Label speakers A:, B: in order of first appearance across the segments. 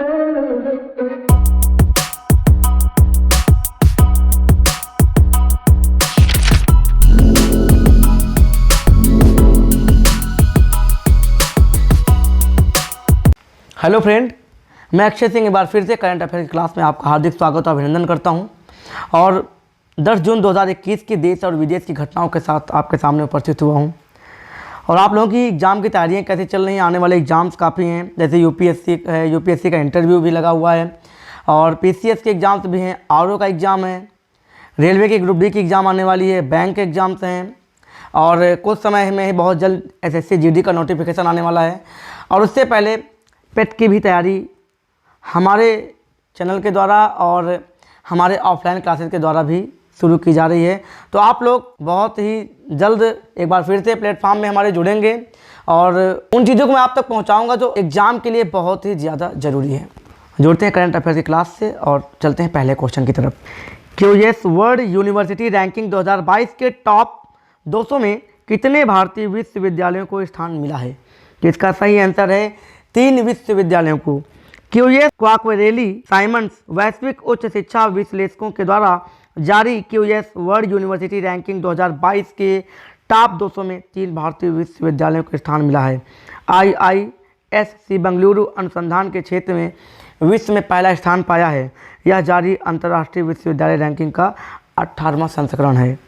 A: Hello friend, मैं अक्षय सिंह एक बार फिर से करंट अफेयर की क्लास में आपका हार्दिक स्वागत और अभिनंदन करता हूं। और 10 जून 2021 की देश और विदेश की घटनाओं के साथ आपके सामने उपस्थित हुआ हूं। और आप लोगों की एग्ज़ाम की तैयारियां कैसे चल रही हैं? आने वाले एग्ज़ाम्स काफ़ी हैं, जैसे यूपीएससी का इंटरव्यू भी लगा हुआ है और पीसीएस के एग्ज़ाम्स भी हैं, आरओ का एग्ज़ाम है, रेलवे की ग्रुप बी की एग्ज़ाम आने वाली है, बैंक के एग्ज़ाम्स हैं और कुछ समय में ही बहुत जल्द एसएससी जीडी का नोटिफिकेशन आने वाला है। और उससे पहले पेट की भी तैयारी हमारे चैनल के द्वारा और हमारे ऑफलाइन क्लासेस के द्वारा भी शुरू की जा रही है। तो आप लोग बहुत ही जल्द एक बार फिर से प्लेटफॉर्म में हमारे जुड़ेंगे और उन चीज़ों को मैं आप तक पहुंचाऊंगा जो एग्ज़ाम के लिए बहुत ही ज़्यादा ज़रूरी है। जुड़ते हैं करंट अफेयर की क्लास से और चलते हैं पहले क्वेश्चन की तरफ। क्यूएस वर्ल्ड यूनिवर्सिटी रैंकिंग 2022 के टॉप 200 में कितने भारतीय विश्वविद्यालयों को स्थान मिला है? तो इसका सही आंसर है 3 विश्वविद्यालयों को। क्यूएस क्वाकरेली साइमंड्स वैश्विक उच्च शिक्षा विश्लेषकों के द्वारा जारी क्यूएस वर्ल्ड यूनिवर्सिटी रैंकिंग 2022 के टॉप 200 में 3 भारतीय विश्वविद्यालयों को स्थान मिला है। आईआईएससी बेंगलुरु अनुसंधान के क्षेत्र में विश्व में पहला स्थान पाया है। यह जारी अंतर्राष्ट्रीय विश्वविद्यालय रैंकिंग का 18वां संस्करण है।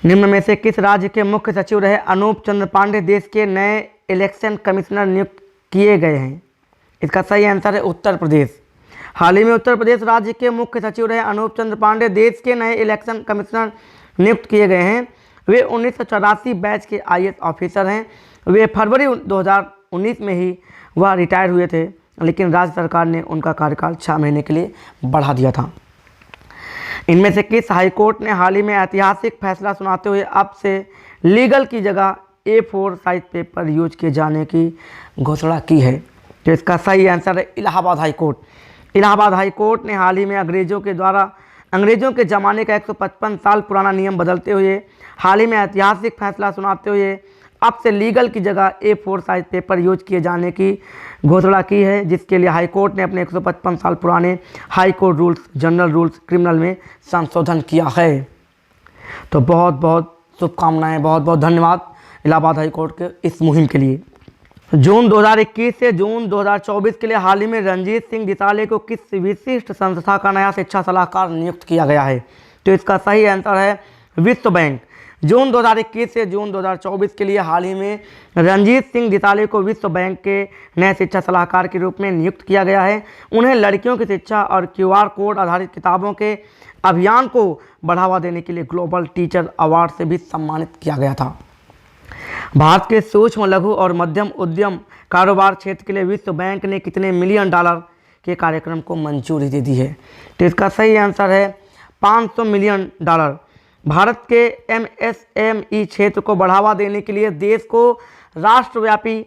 A: निम्न में से किस राज्य के मुख्य सचिव रहे अनूप चंद्र पांडे देश के नए इलेक्शन कमिश्नर नियुक्त किए गए हैं? इसका सही आंसर है उत्तर प्रदेश। हाल ही में उत्तर प्रदेश राज्य के मुख्य सचिव रहे अनूप चंद्र पांडे देश के नए इलेक्शन कमिश्नर नियुक्त किए गए हैं। वे 1984 बैच के आईएएस ऑफिसर हैं। वे फरवरी 2019 में ही वह रिटायर हुए थे, लेकिन राज्य सरकार ने उनका कार्यकाल 6 महीने के लिए बढ़ा दिया था। इनमें से किस हाईकोर्ट ने हाल ही में ऐतिहासिक फैसला सुनाते हुए अब से लीगल की जगह A4 साइज पेपर यूज किए जाने की घोषणा की है? तो इसका सही आंसर है इलाहाबाद हाईकोर्ट। इलाहाबाद हाईकोर्ट ने हाल ही में अंग्रेजों के ज़माने का 155 साल पुराना नियम बदलते हुए हाल ही में ऐतिहासिक फैसला सुनाते हुए अब से लीगल की जगह A4 साइज पेपर यूज किए जाने की घोषणा की है, जिसके लिए हाईकोर्ट ने अपने 155 साल पुराने high court rules general rules criminal में संशोधन किया है। तो बहुत बहुत शुभकामनाएं, बहुत बहुत धन्यवाद इलाहाबाद हाईकोर्ट के इस मुहिम के लिए। जून 2021 से जून 2024 के लिए हाल ही में रणजीत सिंह दिसाले को किस विशिष्ट संस्था का नया शिक्षा सलाहकार नियुक्त किया गया है? तो इसका सही आंसर है विश्व बैंक। जून 2021 से जून 2024 के लिए हाल ही में रणजीत सिंह दिसाले को विश्व बैंक के नए शिक्षा सलाहकार के रूप में नियुक्त किया गया है। उन्हें लड़कियों की शिक्षा और QR कोड आधारित किताबों के अभियान को बढ़ावा देने के लिए ग्लोबल टीचर अवार्ड से भी सम्मानित किया गया था। भारत के सूक्ष्म लघु और मध्यम उद्यम कारोबार क्षेत्र के लिए विश्व बैंक ने कितने मिलियन डॉलर के कार्यक्रम को मंजूरी दे दी है? तो इसका सही आंसर है 500 मिलियन डॉलर। भारत के MSME क्षेत्र को बढ़ावा देने के लिए देश को राष्ट्रव्यापी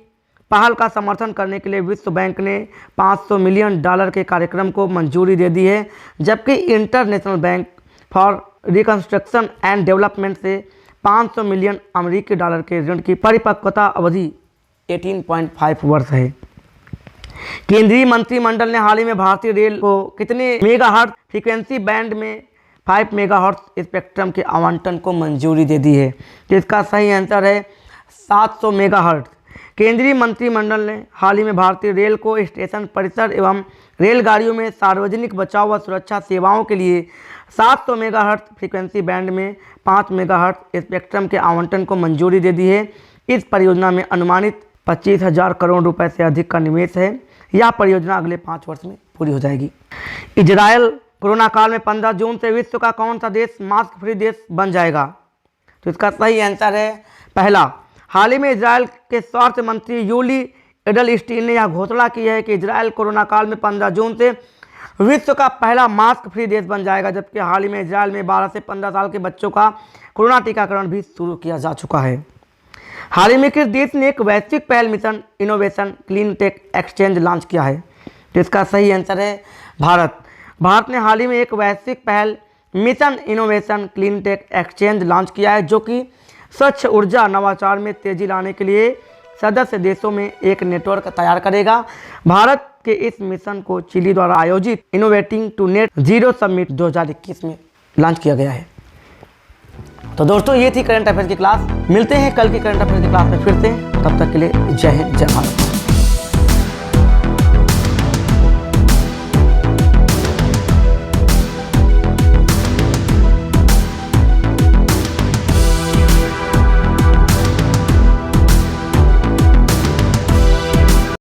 A: पहल का समर्थन करने के लिए विश्व बैंक ने 500 मिलियन डॉलर के कार्यक्रम को मंजूरी दे दी है, जबकि international bank for reconstruction and development से 500 मिलियन अमेरिकी डॉलर के ऋण की परिपक्वता अवधि 18.5 वर्ष है। केंद्रीय मंत्रिमंडल ने हाल ही में भारतीय रेल को कितने मेगाहर्ट्ज फ्रीक्वेंसी बैंड में 5 मेगाहर्ट्ज स्पेक्ट्रम के आवंटन को मंजूरी दे दी है? तो इसका सही आंसर है 700 मेगाहर्ट्ज। केंद्रीय मंत्रिमंडल ने हाल ही में भारतीय रेल को स्टेशन परिसर एवं रेलगाड़ियों में सार्वजनिक बचाव व सुरक्षा सेवाओं के लिए 700 मेगाहर्ट्ज फ्रीक्वेंसी बैंड में 5 मेगाहर्ट्ज स्पेक्ट्रम के आवंटन को मंजूरी दे दी है। इस परियोजना में अनुमानित 25,000 करोड़ रुपए से अधिक का निवेश है। यह परियोजना अगले 5 वर्ष में पूरी हो जाएगी। इजरायल कोरोना काल में 15 जून से विश्व का कौन सा देश मास्क फ्री देश बन जाएगा? तो इसका सही आंसर है पहला। हाल ही में इजरायल के स्वास्थ्य मंत्री यूली एडलस्टीन ने यह घोषणा की है कि इजरायल कोरोना काल में 15 जून से विश्व का पहला मास्क फ्री देश बन जाएगा, जबकि हाल ही में इजरायल में 12 से 15 साल के बच्चों का कोरोना टीकाकरण भी शुरू किया जा चुका है। हाल ही में किस देश ने एक वैश्विक पहल mission innovation clean tech exchange launch किया है? तो इसका सही आंसर है भारत। भारत ने हाल ही में एक वैश्विक पहल mission innovation clean tech exchange launch किया है, जो कि स्वच्छ ऊर्जा नवाचार में तेजी लाने के लिए सदस्य देशों में एक नेटवर्क तैयार करेगा। भारत के इस मिशन को चिली द्वारा आयोजित innovating to net zero summit 2021 में लॉन्च किया गया है। तो दोस्तों ये थी करंट अफेयर्स की क्लास। मिलते हैं कल की करंट अफेयर्स की क्लास में फिर से, तब तक के लिए जय हिंद जय भारत।